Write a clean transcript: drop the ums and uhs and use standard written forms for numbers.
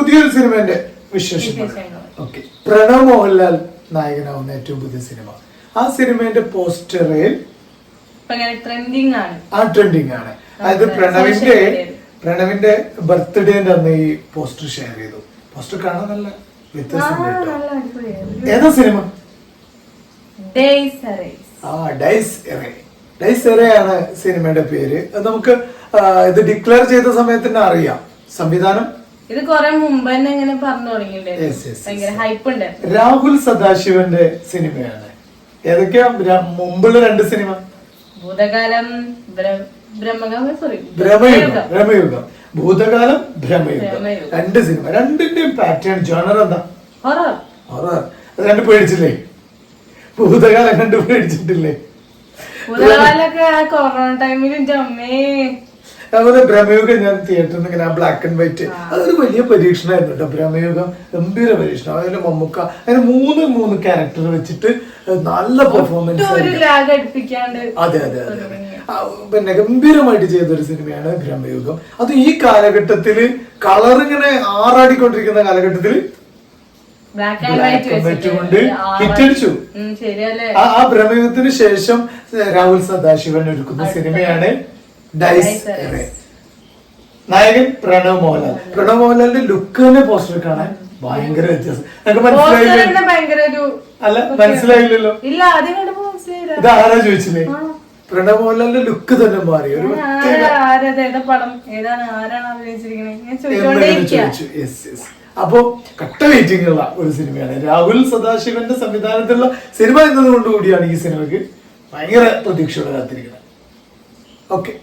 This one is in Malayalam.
പുതിയൊരു സിനിമന്റെ വിശേഷങ്ങൾ. ഓക്കെ, പ്രണവ് മോഹൻലാൽ നായകനാവുന്ന ഏറ്റവും പുതിയ സിനിമ. ആ സിനിമയുടെ പോസ്റ്ററിൽ ട്രെൻഡിങ് ആണ്. അതായത് പ്രണവിന്റെ ബർത്ത്ഡേന്റെ അന്ന് ഈ പോസ്റ്റർ ഷെയർ ചെയ്തു. പോസ്റ്റർ കാണാൻ നല്ല വ്യത്യാസം. ഏതാ സിനിമ? ഡൈസ് എറേ ആണ് സിനിമയുടെ പേര്. നമുക്ക് ഇത് ഡിക്ലെയർ ചെയ്ത സമയത്ത് തന്നെ അറിയാം. സംവിധാനം ഇത് കുറെ മുമ്പ് തന്നെ ഇങ്ങനെ പറഞ്ഞു തുടങ്ങിയിട്ടുണ്ട്. രാഹുൽ സദാശിവന്റെ സിനിമയാണ്. ഏതൊക്കെയാ മുമ്പുള്ള രണ്ട് സിനിമ? ഭൂതകാലം, ഭ്രമയുഗം. ഭൂതകാലം, ഭ്രമയുഗം. രണ്ട് സിനിമ. രണ്ടിന്റെയും പാറ്റേൺ ജോണർ എന്താ? ഹൊറർ. അത് കണ്ട് പേടിച്ചില്ലേ? ഭൂതകാലം കണ്ട് പേടിച്ചിട്ടില്ലേ? കൊറോണ ടൈമിൽ അതുപോലെ ഭ്രമയുഗം ഞാൻ തിയേറ്ററിൽ ഇങ്ങനെ ബ്ലാക്ക് ആൻഡ് വൈറ്റ്, അതൊരു വലിയ പരീക്ഷണമായിരുന്നു കേട്ടോ. ഭ്രമയുഗം ഗംഭീര പരീക്ഷണം. അതിന് മമ്മൂക്ക അതിന് മൂന്ന് ക്യാരക്ടർ വെച്ചിട്ട് നല്ല പെർഫോമൻസ്. അതെ. പിന്നെ ഗംഭീരമായിട്ട് ചെയ്തൊരു സിനിമയാണ് ഭ്രമയുഗം. അത് ഈ കാലഘട്ടത്തില് കളർ ഇങ്ങനെ ആറാടിക്കൊണ്ടിരിക്കുന്ന കാലഘട്ടത്തില് കൊണ്ട് ഹിറ്റടിച്ചു. ആ ഭ്രമയുഗത്തിന് ശേഷം രാഹുൽ സദാശിവൻ ഒരുക്കുന്ന സിനിമയാണ് ഡൈസ് എറേ. നായകൻ പ്രണവ് മോഹൻലാലിന്റെ ലുക്ക് തന്നെ പോസ്റ്റർ കാണാൻ ഭയങ്കര വ്യത്യാസം. മനസ്സിലായില്ലല്ലോ. ഇത് ആരാ ചോദിച്ചില്ലേ? പ്രണവ് മോഹൻലാലിന്റെ ലുക്ക് തന്നെ മാറി. ഒരു അപ്പൊ കട്ട വെയിറ്റിംഗ് ഉള്ള ഒരു സിനിമയാണ്. രാഹുൽ സദാശിവന്റെ സംവിധാനത്തിലുള്ള സിനിമ എന്നതുകൊണ്ട് കൂടിയാണ് ഈ സിനിമക്ക് ഭയങ്കര പ്രതീക്ഷയോടെ കാത്തിരിക്കുന്നത്. ഓക്കെ.